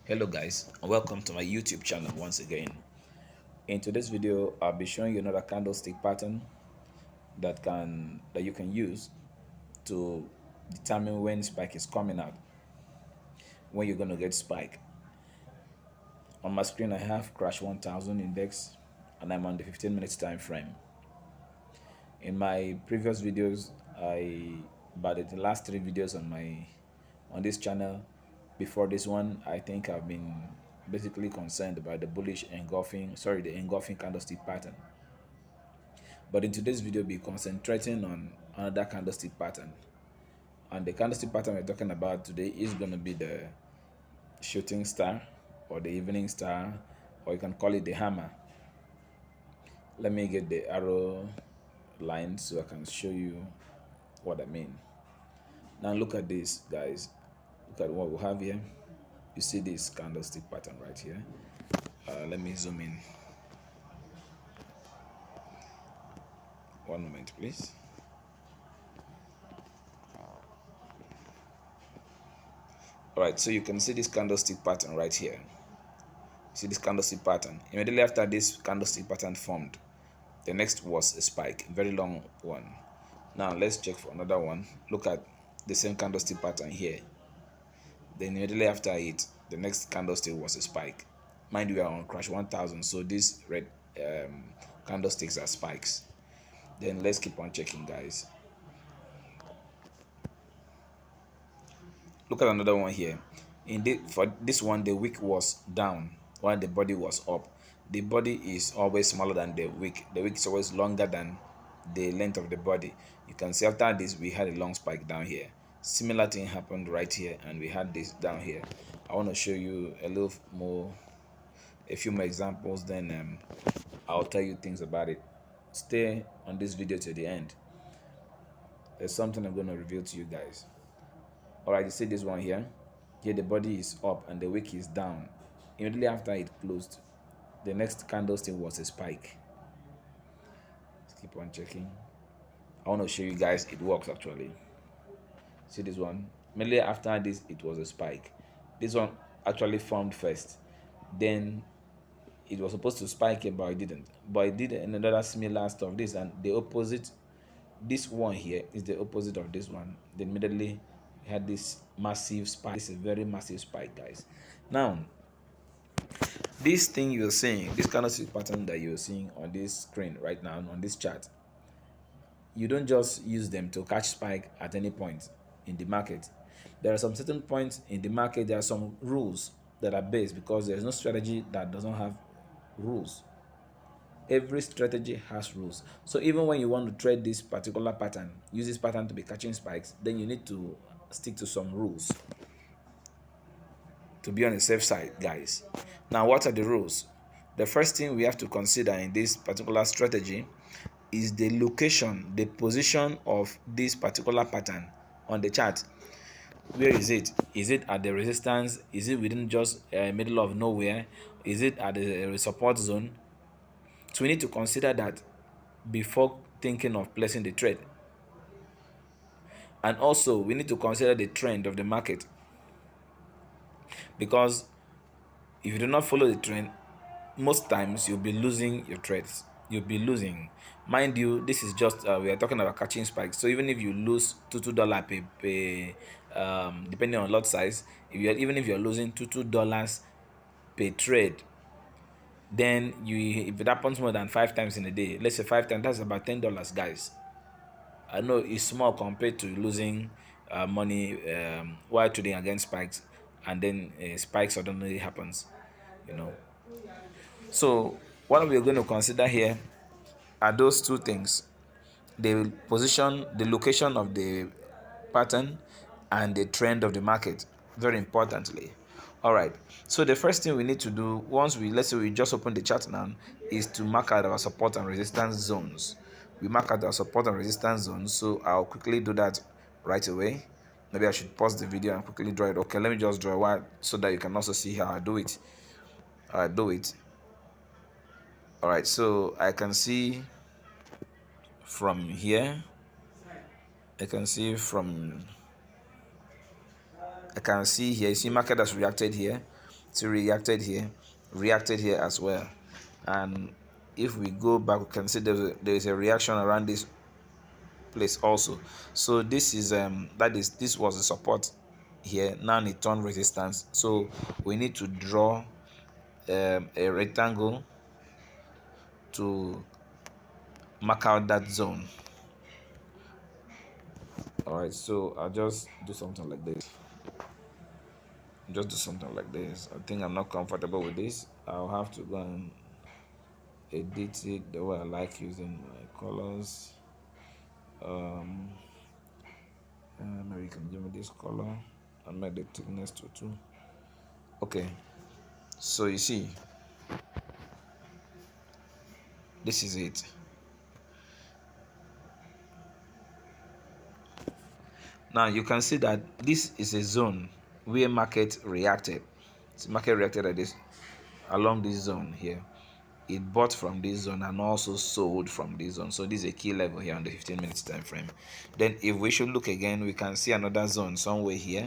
Hello guys, and welcome to my YouTube channel once again. In today's video, I'll be showing you another candlestick pattern that you can use to determine when spike is coming out, when you're going to get spike. On my screen I have crash 1000 index and I'm on the 15 minutes time frame. In my previous videos, about the last 3 videos on this channel, before this one, I think I've been basically concerned about the engulfing candlestick pattern. But in today's video, I'll be concentrating on another candlestick pattern. And the candlestick pattern we're talking about today is going to be the shooting star or the evening star, or you can call it the hammer. Let me get the arrow line so I can show you what I mean. Now look at this, guys. Look at what we have here. You see this candlestick pattern right here. Let me zoom in. One moment, please. All right, so you can see this candlestick pattern right here. See this candlestick pattern. Immediately after this candlestick pattern formed, the next was a spike, very long one. Now let's check for another one. Look at the same candlestick pattern here. Then immediately after it, the next candlestick was a spike. Mind you, we are on crash 1000, so these red candlesticks are spikes. Then let's keep on checking, guys. Look at another one here. For this one, the wick was down while the body was up. The body is always smaller than the wick. The wick is always longer than the length of the body. You can see after this, we had a long spike down here. Similar thing happened right here, and we had this down here. I want to show you a few more examples, then I'll tell you things about it. Stay on this video to the end. There's something I'm going to reveal to you guys. All right, you see this one here. Here the body is up and the wick is down. Immediately after it closed, the next candlestick was a spike. Let's keep on checking. I want to show you guys it works actually. See this one? Immediately after this, it was a spike. This one actually formed first. Then it was supposed to spike it, but it didn't. But it did another similar stuff. This and the opposite. This one here is the opposite of this one. Then immediately had this massive spike. This is a very massive spike, guys. Now, this thing you're seeing, this candlestick pattern that you're seeing on this screen right now, on this chart, you don't just use them to catch spike at any point in the market. There are some certain points in the market, there are some rules that are based, because there's no strategy that doesn't have rules. Every strategy has rules. So even when you want to trade this particular pattern, use this pattern to be catching spikes, then you need to stick to some rules to be on the safe side, guys. Now, what are the rules? The first thing we have to consider in this particular strategy is the location, the position of this particular pattern on the chart. Where is it? Is it at the resistance? Is it within just middle of nowhere? Is it at the support zone? So we need to consider that before thinking of placing the trade. And also we need to consider the trend of the market, because if you do not follow the trend, most times you'll be losing your trades. You'll be losing. Mind you, this is just we are talking about catching spikes. So even if you lose $2 per depending on lot size, even if you're losing $2 per trade, then if it happens more than 5 times in a day, let's say 5 times, that's about $10, guys. I know it's small compared to losing money while trading against spikes, and then spike suddenly happens, So what we're going to consider here are those two things: the position, the location of the pattern, and the trend of the market, very importantly. All right, so the first thing we need to do, let's say we just open the chart now, is to mark out our support and resistance zones. We mark out our support and resistance zones, so I'll quickly do that right away. Maybe I should pause the video and quickly draw it. Okay, let me just draw one so that you can also see how I do it. All right, so I can see from here, I can see here, you see market has reacted here. still reacted here as well. And if we go back, we can see there is a reaction around this place also. So this is this was the support here. Now it turned resistance, so we need to draw a rectangle to mark out that zone. All right, so I'll just do something like this. I think I'm not comfortable with this. I'll have to go and edit it the way I like, using my colors. Maybe you can give me this color and make the thickness to 2. Okay, so you see, this is it. Now you can see that this is a zone where market reacted. So market reacted at this, along this zone here. It bought from this zone and also sold from this zone. So this is a key level here on the 15 minutes time frame. Then if we should look again, we can see another zone somewhere here.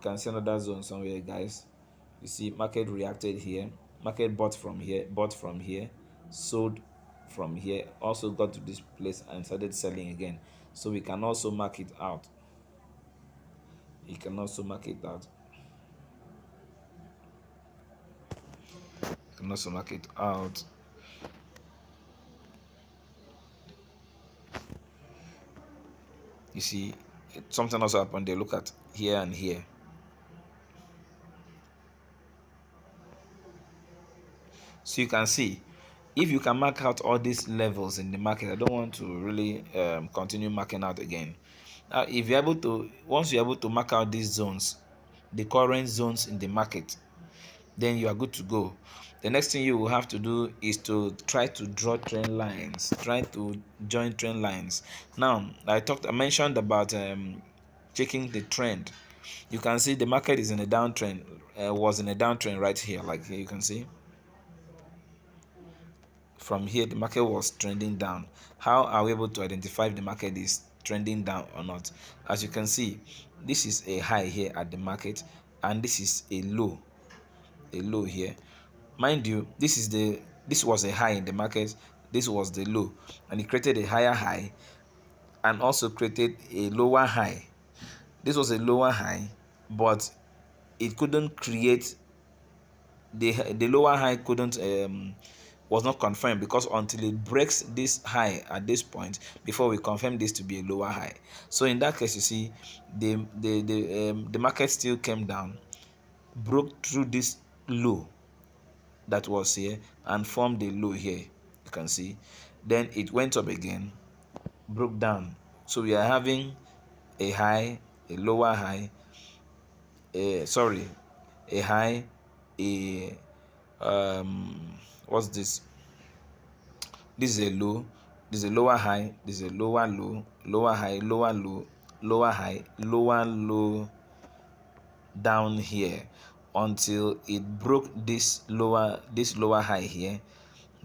Guys. You see market reacted here, market bought from here, sold from here, also got to this place and started selling again. So we can also mark it out. You can also mark it out. You see, something also happened there. Look at here and here. So you can see, if you can mark out all these levels in the market, I don't want to really continue marking out again. Now, if you're able to, once you're able to mark out these zones, the current zones in the market, then you are good to go. The next thing you will have to do is to try to draw trend lines, try to join trend lines. Now, I mentioned about checking the trend. You can see the market is in a downtrend, was in a downtrend right here, like here you can see. From here, the market was trending down. How are we able to identify if the market is trending down or not? As you can see, this is a high here at the market, and this is a low here. Mind you, this was a high in the market, this was the low, and it created a higher high and also created a lower high. This was a lower high, but it couldn't create the lower high, couldn't was not confirmed, because until it breaks this high at this point before we confirm this to be a lower high. So in that case, you see, the market still came down, broke through this low that was here and formed a low here, you can see. Then it went up again, broke down. So we are having a high, a lower high, a high, a what's this? This is a low, this is a lower high, this is a lower low, lower high, lower low, lower high, lower low, down here, until it broke this lower high here,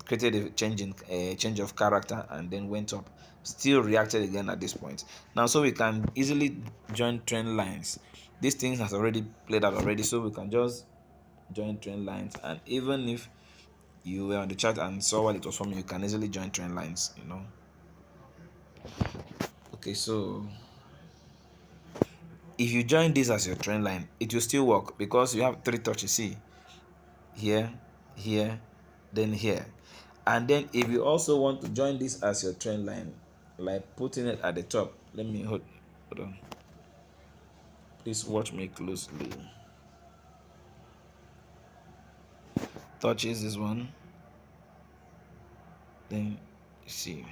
created a change of character, and then went up, still reacted again at this point. Now, so we can easily join trend lines. This thing has already played out already, so we can just join trend lines. And even if you were on the chart and saw what it was from, you can easily join trend lines, you know. Okay, so if you join this as your trend line, it will still work, because you have 3 touches. See, here, here, then here. And then if you also want to join this as your trend line, like putting it at the top, let me hold on, please watch me closely. Touches this one, then see,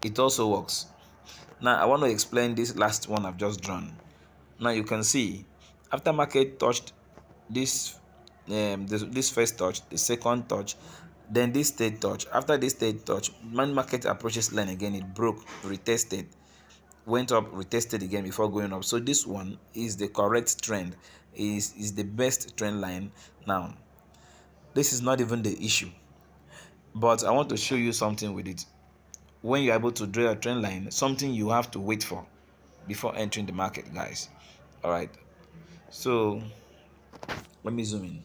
it also works. Now I want to explain this last one I've just drawn. Now you can see, after market touched this this first touch, the second touch, then this third touch. After this third touch, when market approaches line again, it broke, retested, went up, retested again before going up. So this one is the correct trend, is the best trend line. Now this is not even the issue, but I want to show you something with it. When you're able to draw a trend line, something you have to wait for before entering the market, guys. All right, so let me zoom in.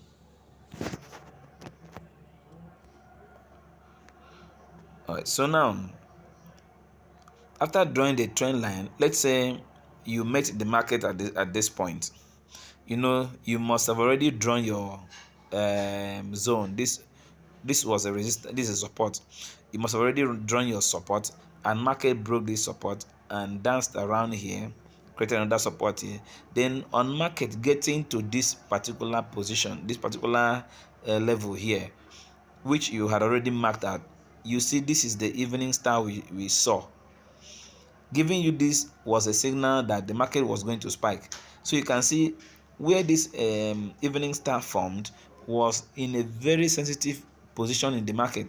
All right, so now after drawing the trend line, let's say you met the market at this point. You must have already drawn your zone. This was a resistance, this is support. You must have already drawn your support, and market broke this support and danced around here, created another support here. Then on market getting to this particular position, this particular level here, which you had already marked out, you see this is the evening star we saw. Giving you this was a signal that the market was going to spike. So you can see where this evening star formed was in a very sensitive position in the market.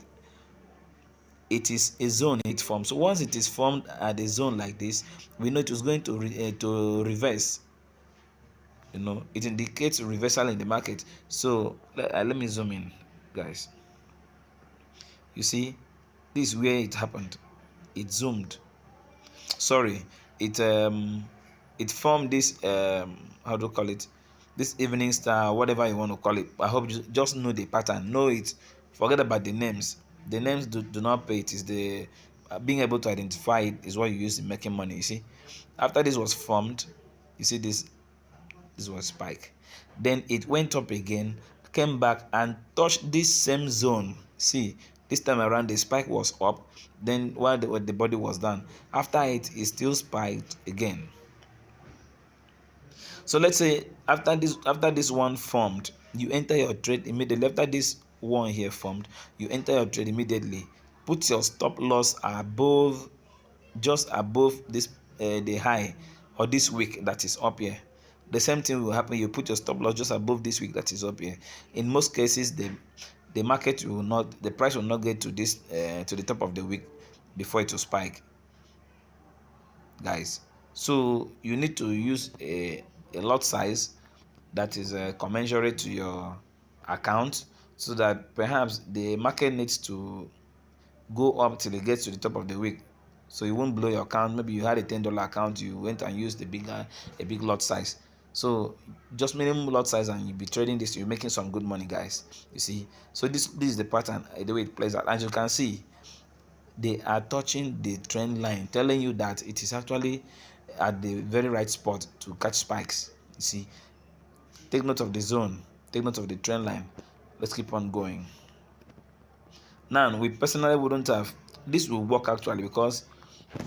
It is a zone it forms. So once it is formed at a zone like this, we know it was going to reverse. It indicates reversal in the market. So let me zoom in, guys. You see, this is where it happened. It zoomed. Sorry, it formed this how do you call it, this evening star, whatever you want to call it. I hope you just know the pattern, know it, forget about the names. The names do not pay. It is the being able to identify it is what you use in making money. You see, after this was formed, you see this was spike, then it went up again, came back and touched this same zone. See, this time around the spike was up, then while the body was down, after it still spiked again. So let's say after this one formed, you enter your trade immediately. After this one here formed, you enter your trade immediately. Put your stop loss above, just above this the high or this wick that is up here. The same thing will happen. You put your stop loss just above this wick that is up here. In most cases, the market will not, the price will not get to this to the top of the wick before it will spike, guys. So you need to use a lot size that is commensurate to your account, so that perhaps the market needs to go up till it gets to the top of the week, so you won't blow your account. Maybe you had a $10 account, you went and used a big lot size. So just minimum lot size and you'll be trading this, you're making some good money, guys. You see, so this is the pattern, the way it plays out. As you can see, they are touching the trend line, telling you that it is actually at the very right spot to catch spikes. You see, take note of the zone, take note of the trend line. Let's keep on going. Now, we personally wouldn't have, this will work actually, because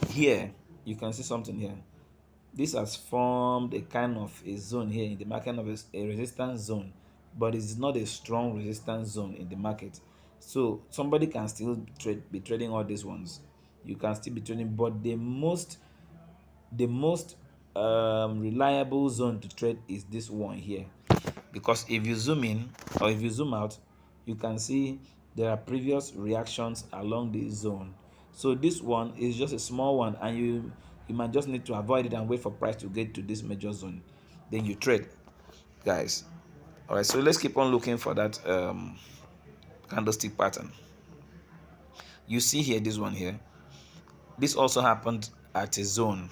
here you can see something here. This has formed a kind of a zone here in the market, of a resistance zone, but it's not a strong resistance zone in the market. So somebody can still be trading all these ones. You can still be trading, but the most reliable zone to trade is this one here, because if you zoom in or if you zoom out, you can see there are previous reactions along this zone. So this one is just a small one, and you might just need to avoid it and wait for price to get to this major zone, then you trade, guys. All right, so let's keep on looking for that candlestick pattern. You see here, this one here, this also happened at a zone,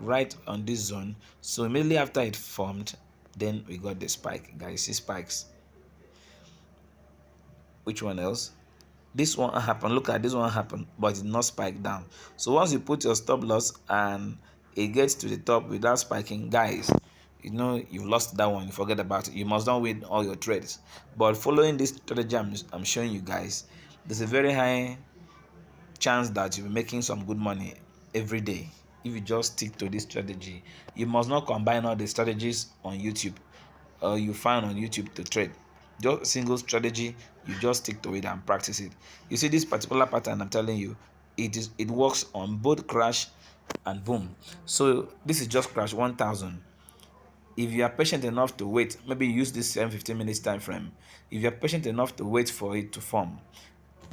right on this zone. So immediately after it formed, then we got the spike, guys. See spikes. Which one else? This one happened. Look at this one happened, but it did not spike down. So once you put your stop loss and it gets to the top without spiking, guys, you've lost that one. You forget about it. You must not win all your trades. But following this strategy I'm showing you guys, there's a very high chance that you'll be making some good money every day if you just stick to this strategy. You must not combine all the strategies on YouTube or you find on YouTube to trade. Just a single strategy, you just stick to it and practice it. You see this particular pattern I'm telling you, it works on both crash and boom. So this is just crash 1000. If you are patient enough to wait, maybe use this 15 minutes time frame. If you are patient enough to wait for it to form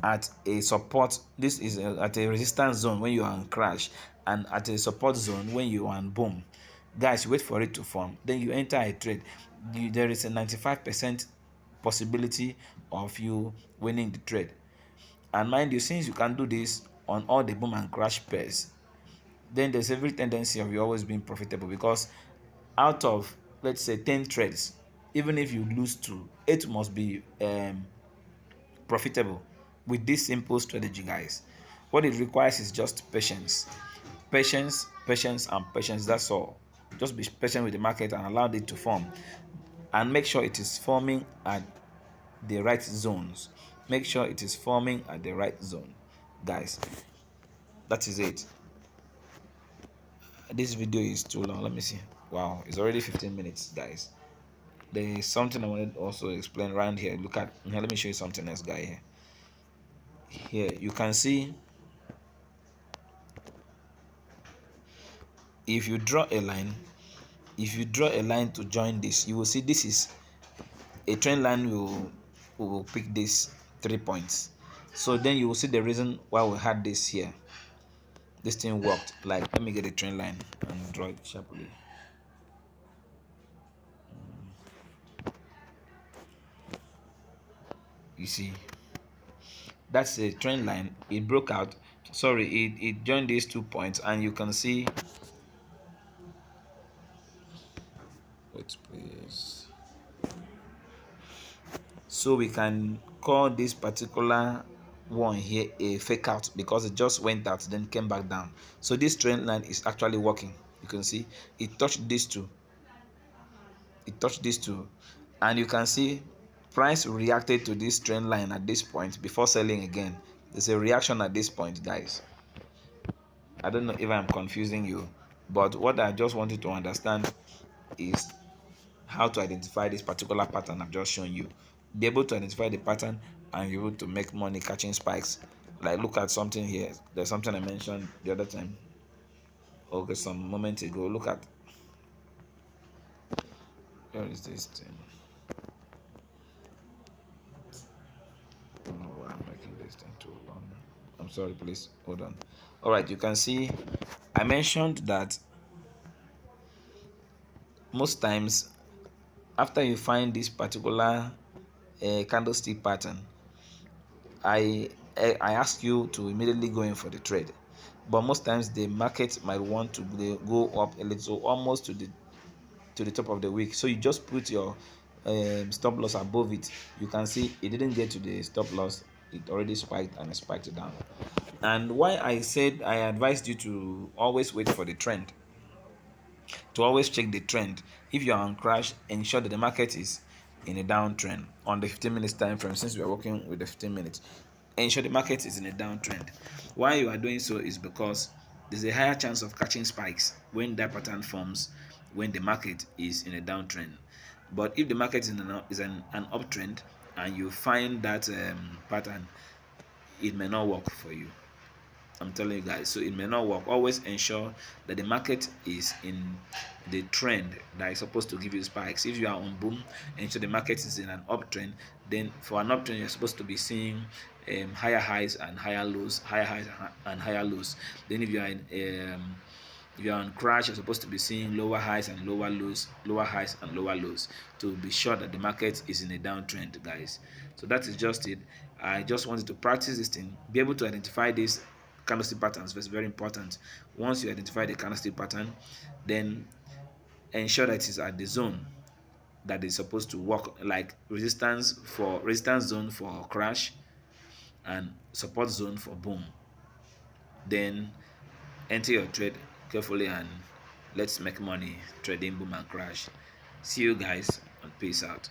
at a support, this is at a resistance zone when you are on crash, and at a support zone when you are on boom, guys, wait for it to form, then you enter a trade. There is a 95% possibility of you winning the trade. And mind you, since you can do this on all the boom and crash pairs, then there's every tendency of you always being profitable, because out of, let's say, 10 trades, even if you lose 2, 8 must be profitable with this simple strategy, guys. What it requires is just patience. Patience, and patience. That's all. Just be patient with the market and allow it to form. And make sure it is forming at the right zones. Make sure it is forming at the right zone, guys. That is it. This video is too long. Let me see. Wow, it's already 15 minutes, guys. There is something I wanted to also explain around here. Look at here. Let me show you something else, guy. Here you can see, if you draw a line, to join this, you will see this is a trend line. Will pick this 3 points. So then you will see the reason why we had this here. This thing worked. Like, let me get a trend line and draw it sharply. You see, that's a trend line. It broke out. Sorry, it joined these 2 points, and you can see, wait please, so we can call this particular one here a fake out, because it just went out then came back down. So this trend line is actually working. You can see it touched these two, and you can see price reacted to this trend line at this point before selling again. There's a reaction at this point, guys. I don't know if I'm confusing you, but what I just wanted to understand is how to identify this particular pattern I've just shown you. Be able to identify the pattern and be able to make money catching spikes. Like, look at something here. There's something I mentioned the other time, okay, some moment ago. Look at, where is this thing? I don't know why I'm making this thing too long. I'm sorry, please hold on. All right, you can see I mentioned that most times after you find this particular candlestick pattern, I ask you to immediately go in for the trade. But most times the market might want to go up a little, almost to the top of the wick. So you just put your stop loss above it. You can see it didn't get to the stop loss. It already spiked, and it spiked down. And why I said I advised you to always wait for the trend, to always check the trend. If you are on crash, ensure that the market is in a downtrend on the 15 minutes time frame. Since we are working with the 15 minutes, ensure the market is in a downtrend. Why you are doing so is because there's a higher chance of catching spikes when that pattern forms, when the market is in a downtrend. But if the market is in an uptrend and you find that pattern, it may not work for you. I'm telling you guys, so it may not work. Always ensure that the market is in the trend that is supposed to give you spikes. If you are on boom, ensure the market is in an uptrend. Then for an uptrend, you're supposed to be seeing higher highs and higher lows, higher highs and higher lows. Then if you are in if you are on crash, you're supposed to be seeing lower highs and lower lows, lower highs and lower lows, to be sure that the market is in a downtrend, guys. So that is just it. I just wanted to practice this thing, be able to identify these candlestick patterns. That's very important. Once you identify the candlestick pattern, then ensure that it is at the zone that is supposed to work, like resistance zone for crash and support zone for boom. Then enter your trade carefully and let's make money trading boom and crash. See you guys, and peace out.